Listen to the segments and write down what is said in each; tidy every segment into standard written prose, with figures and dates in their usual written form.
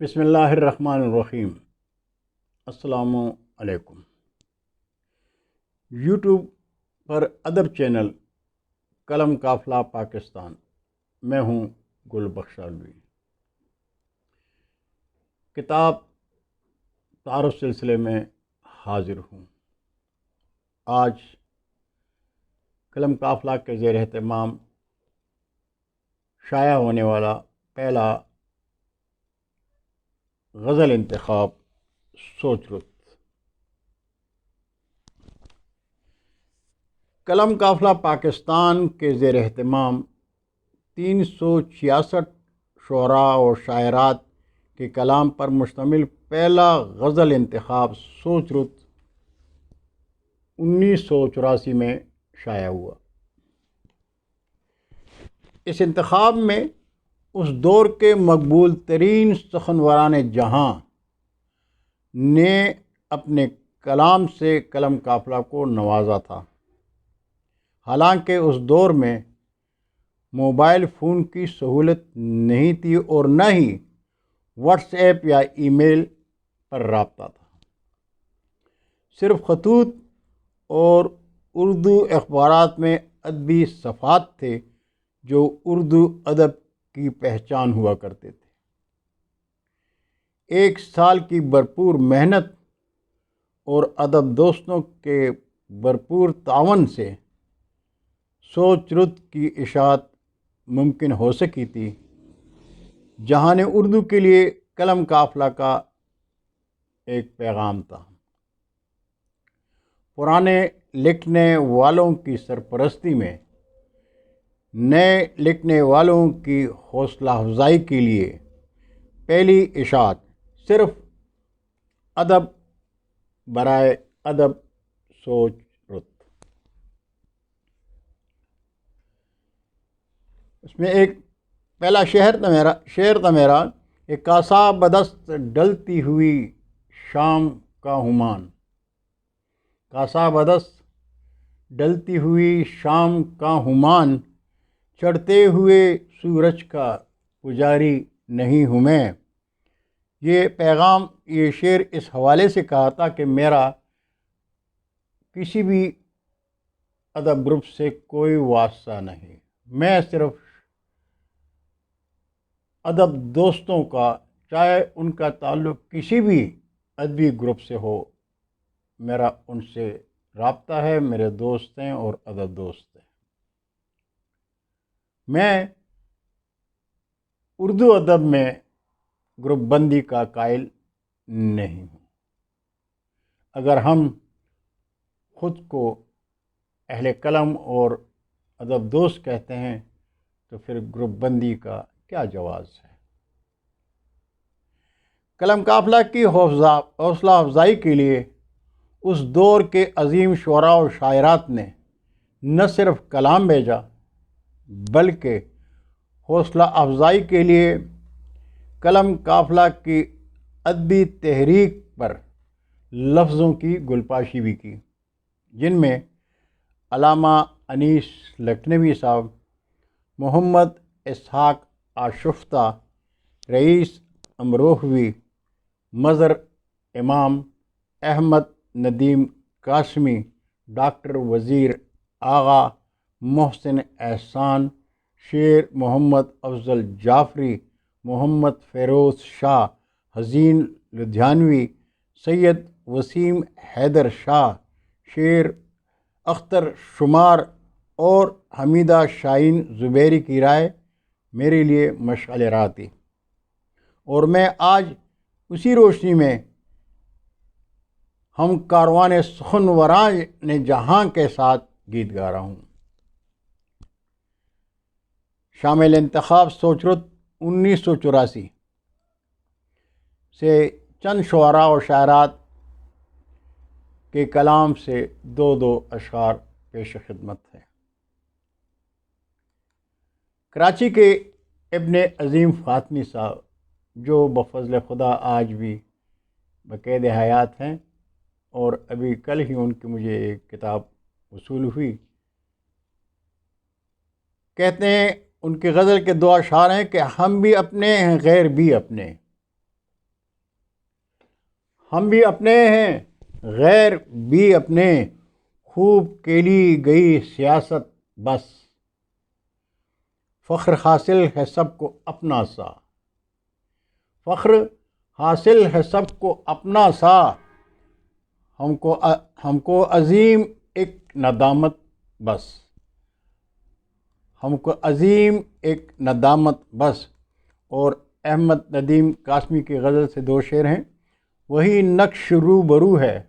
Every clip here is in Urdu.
بسم اللہ الرحمن الرحیم۔ السلام علیکم۔ یوٹیوب پر ادب چینل قلم قافلہ پاکستان، میں ہوں گل بخش علوی۔ کتاب تعارف سلسلے میں حاضر ہوں۔ آج قلم قافلہ کے زیر اہتمام شائع ہونے والا پہلا غزل انتخاب سوچ رت۔ قلم قافلہ پاکستان کے زیر اہتمام 366 شعراء اور شاعرات کے کلام پر مشتمل پہلا غزل انتخاب سوچ رت 1984 میں شائع ہوا۔ اس انتخاب میں اس دور کے مقبول ترین سخنوران جہاں نے اپنے کلام سے قلم قافلہ کو نوازا تھا۔ حالانکہ اس دور میں موبائل فون کی سہولت نہیں تھی اور نہ ہی واٹس ایپ یا ای میل پر رابطہ تھا۔ صرف خطوط اور اردو اخبارات میں ادبی صفحات تھے جو اردو ادب کی پہچان ہوا کرتے تھے۔ ایک سال کی بھرپور محنت اور ادب دوستوں کے بھرپور تعاون سے سوچ رت کی اشاعت ممکن ہو سکی تھی، جہاں نے اردو کے لیے قلم قافلہ کا ایک پیغام تھا۔ پرانے لکھنے والوں کی سرپرستی میں نئے لکھنے والوں کی حوصلہ افزائی کے لیے پہلی اشاعت صرف ادب برائے ادب سوچ رت۔ اس میں ایک پہلا شعر تھا میرا کہ کاسا بدست ڈلتی ہوئی شام کا ہمان، کاسا بدست ڈلتی ہوئی شام کا ہمان، چڑھتے ہوئے سورج کا پجاری نہیں ہوں میں۔ یہ پیغام، یہ شعر اس حوالے سے کہا تھا کہ میرا کسی بھی ادب گروپ سے کوئی واسطہ نہیں، میں صرف ادب دوستوں کا، چاہے ان کا تعلق کسی بھی ادبی گروپ سے ہو، میرا ان سے رابطہ ہے، میرے دوست ہیں اور ادب دوست ہیں۔ میں اردو ادب میں گروپ بندی کا قائل نہیں ہوں۔ اگر ہم خود کو اہل قلم اور ادب دوست کہتے ہیں تو پھر گروپ بندی کا کیا جواز ہے؟ قلم قافلہ کی حوصلہ افزائی کے لیے اس دور کے عظیم شعراء اور شاعرات نے نہ صرف کلام بھیجا بلکہ حوصلہ افزائی کے لیے قلم قافلہ کی ادبی تحریک پر لفظوں کی گلپاشی بھی کی، جن میں علامہ انیس لکھنوی صاحب، محمد اسحاق آشفتہ، رئیس امروہوی، مظہر امام، احمد ندیم قاسمی، ڈاکٹر وزیر آغا، محسن احسان، شیر محمد افضل جعفری، محمد فیروز شاہ، حسین لدھیانوی، سید وسیم حیدر شاہ، شیر اختر شمار اور حمیدہ شاہین زبیری کی رائے میرے لیے مشعل راہ تھی، اور میں آج اسی روشنی میں ہم کاروان سخنوران جہاں کے ساتھ گیت گا رہا ہوں۔ شامل انتخاب سوچ رت 1984 سے چند شعراء اور شاعرات کے کلام سے دو اشعار پیش خدمت ہیں۔ کراچی کے ابن عظیم فاطمی صاحب، جو بفضل خدا آج بھی بقید حیات ہیں، اور ابھی کل ہی ان کی مجھے ایک کتاب وصول ہوئی، کہتے ہیں، ان کی غزل کے دو اشعار ہیں کہ ہم بھی اپنے ہیں غیر بھی اپنے، ہم بھی اپنے ہیں غیر بھی اپنے، خوب کیلی گئی سیاست بس، فخر حاصل ہے سب کو اپنا سا، فخر حاصل ہے سب کو اپنا سا، ہم کو عظیم ایک ندامت بس، ہم کو عظیم ایک ندامت بس۔ اور احمد ندیم قاسمی کی غزل سے دو شعر ہیں۔ وہی نقش روبرو ہے،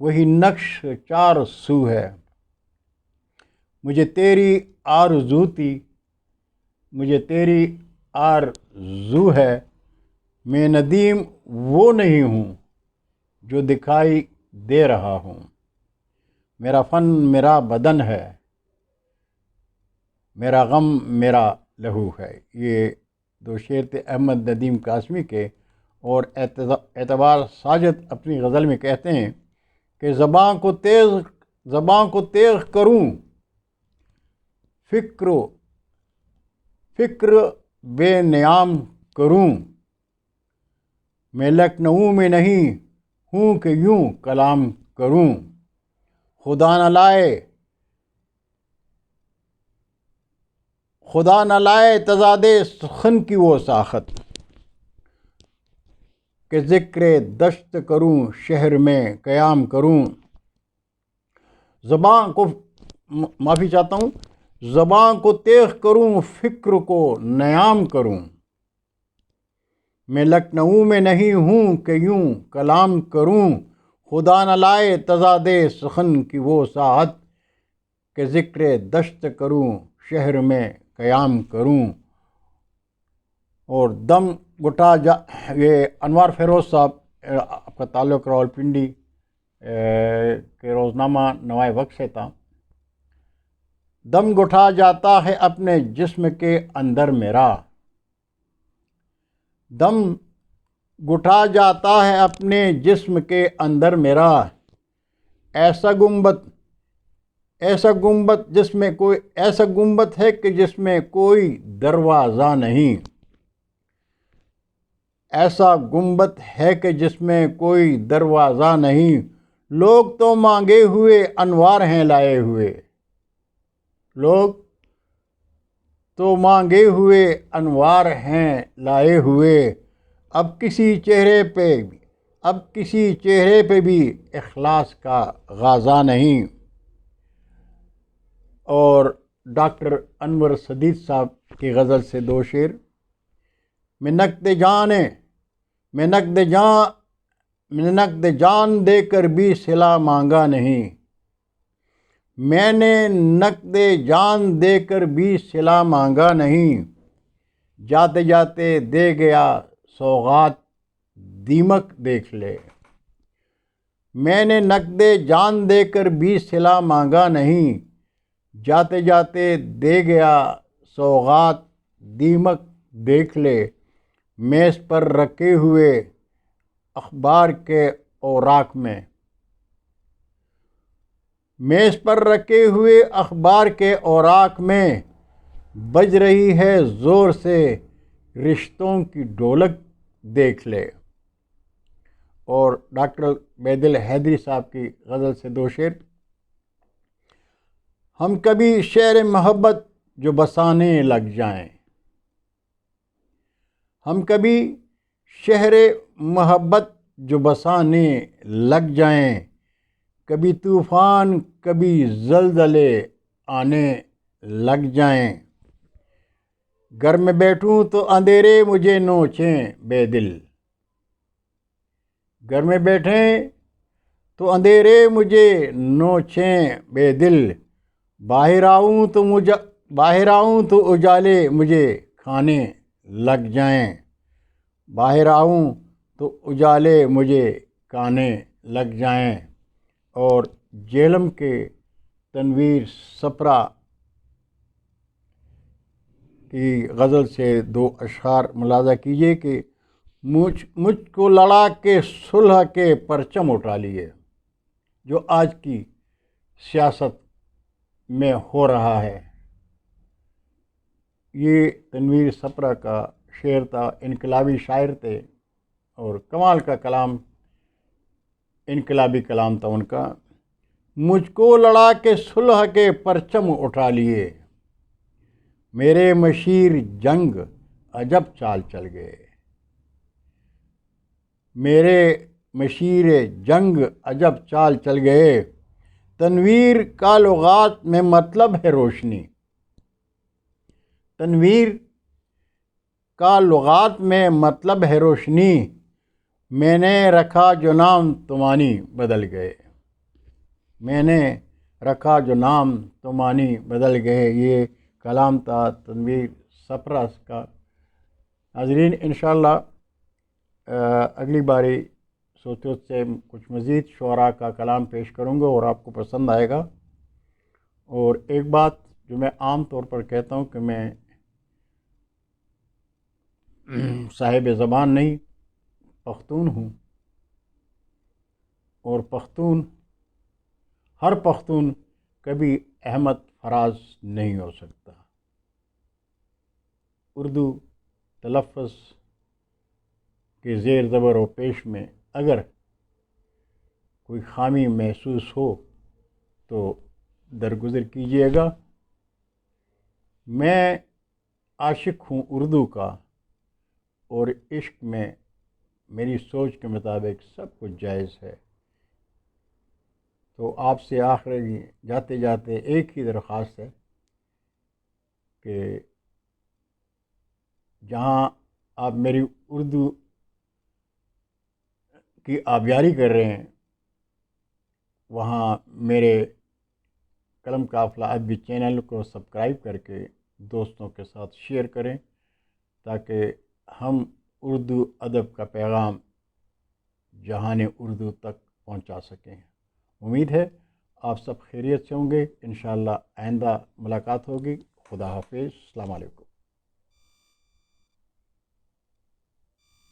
وہی نقش چار سو ہے، مجھے تیری آرزو تھی، مجھے تیری آرزو ہے، میں ندیم وہ نہیں ہوں جو دکھائی دے رہا ہوں، میرا فن میرا بدن ہے، میرا غم میرا لہو ہے۔ یہ دو شعر تھے احمد ندیم قاسمی کے۔ اور اعتبار ساجد اپنی غزل میں کہتے ہیں کہ زباں کو تیغ کروں، فکر بے نیام کروں، میں لکھنؤ میں نہیں ہوں کہ یوں کلام کروں، خدا نہ لائے تضاد سخن کی وہ ساخت، کہ ذکر دشت کروں شہر میں قیام کروں، معافی چاہتا ہوں، زباں کو تیغ کروں، فکر کو نیام کروں، میں لکھنؤ میں نہیں ہوں کہ یوں کلام کروں، خدا نہ لائے تضاد سخن کی وہ ساعت، کہ ذکر دشت کروں شہر میں قیام کروں۔ اور دم گٹا یہ انوار فیروز صاحب، آپ کا تعلق راولپنڈی کے روزنامہ نوائے وقت سے تھا۔ دم گٹھا جاتا ہے اپنے جسم کے اندر میرا، دم گٹھا جاتا ہے اپنے جسم کے اندر میرا، ایسا گنبد ہے کہ جس میں کوئی دروازہ نہیں، ایسا گنبد ہے کہ جس میں کوئی دروازہ نہیں، لوگ تو مانگے ہوئے انوار ہیں لائے ہوئے، لوگ تو مانگے ہوئے انوار ہیں لائے ہوئے، اب کسی چہرے پہ بھی اخلاص کا غازہ نہیں۔ اور ڈاکٹر انور سدید صاحب کی غزل سے دو شعر۔ میں نقد جان دے کر بھی صلہ مانگا نہیں، میں نے نقد جان دے کر بھی صلہ مانگا نہیں، جاتے جاتے دے گیا سوغات دیمک دیکھ لے، میں نے نقد جان دے کر بھی صلہ مانگا نہیں، جاتے جاتے دے گیا سوغات دیمک دیکھ لے، میز پر رکھے ہوئے اخبار کے اوراق میں، میز پر رکھے ہوئے اخبار کے اوراق میں، بج رہی ہے زور سے رشتوں کی ڈھولک دیکھ لے۔ اور ڈاکٹر بیدل حیدری صاحب کی غزل سے دو شعر۔ ہم کبھی شہر محبت جو بسانے لگ جائیں، ہم کبھی شہر محبت جو بسانے لگ جائیں، کبھی طوفان کبھی زلزلے آنے لگ جائیں، گھر میں بیٹھوں تو اندھیرے مجھے نوچیں بے دل، گھر میں بیٹھیں تو اندھیرے مجھے نوچیں بے دل، باہر آؤں تو اجالے مجھے کھانے لگ جائیں، باہر آؤں تو اجالے مجھے کھانے لگ جائیں۔ اور جیلم کے تنویر سپرا کی غزل سے دو اشعار ملاحظہ کیجیے کہ مجھ کو لڑا کے صلح کے پرچم اٹھا لیے، جو آج کی سیاست میں ہو رہا ہے۔ یہ تنویر سپرا کا شعر تھا، انقلابی شاعر تھے۔ اور کمال کا کلام، انقلابی کلام تھا ان کا۔ مجھ کو لڑا کے صلح کے پرچم اٹھا لیے، میرے مشیر جنگ عجب چال چل گئے، میرے مشیر جنگ عجب چال چل گئے۔ تنویر کا لغات میں مطلب ہے روشنی، تنویر کا لغات میں مطلب ہے روشنی، میں نے رکھا جو نام تمانی بدل گئے، میں نے رکھا جو نام تمانی بدل گئے۔ یہ کلام تھا تنویر سپرا کا۔ ناظرین، انشاءاللہ اگلی باری سوتے سے کچھ مزید شعراء کا کلام پیش کروں گا اور آپ کو پسند آئے گا۔ اور ایک بات جو میں عام طور پر کہتا ہوں کہ میں صاحب زبان نہیں، پختون ہوں، اور پختون، ہر پختون کبھی احمد فراز نہیں ہو سکتا۔ اردو تلفظ کے زیر زبر و پیش میں اگر کوئی خامی محسوس ہو تو درگزر کیجیے گا۔ میں عاشق ہوں اردو کا، اور عشق میں میری سوچ کے مطابق سب کچھ جائز ہے۔ تو آپ سے آخری جاتے جاتے ایک ہی درخواست ہے کہ جہاں آپ میری اردو کی آبیاری کر رہے ہیں، وہاں میرے قلم قافلہ ادبی چینل کو سبسکرائب کر کے دوستوں کے ساتھ شیئر کریں، تاکہ ہم اردو ادب کا پیغام جہان اردو تک پہنچا سکیں۔ امید ہے آپ سب خیریت سے ہوں گے۔ انشاءاللہ آئندہ ملاقات ہوگی۔ خدا حافظ، السلام علیکم۔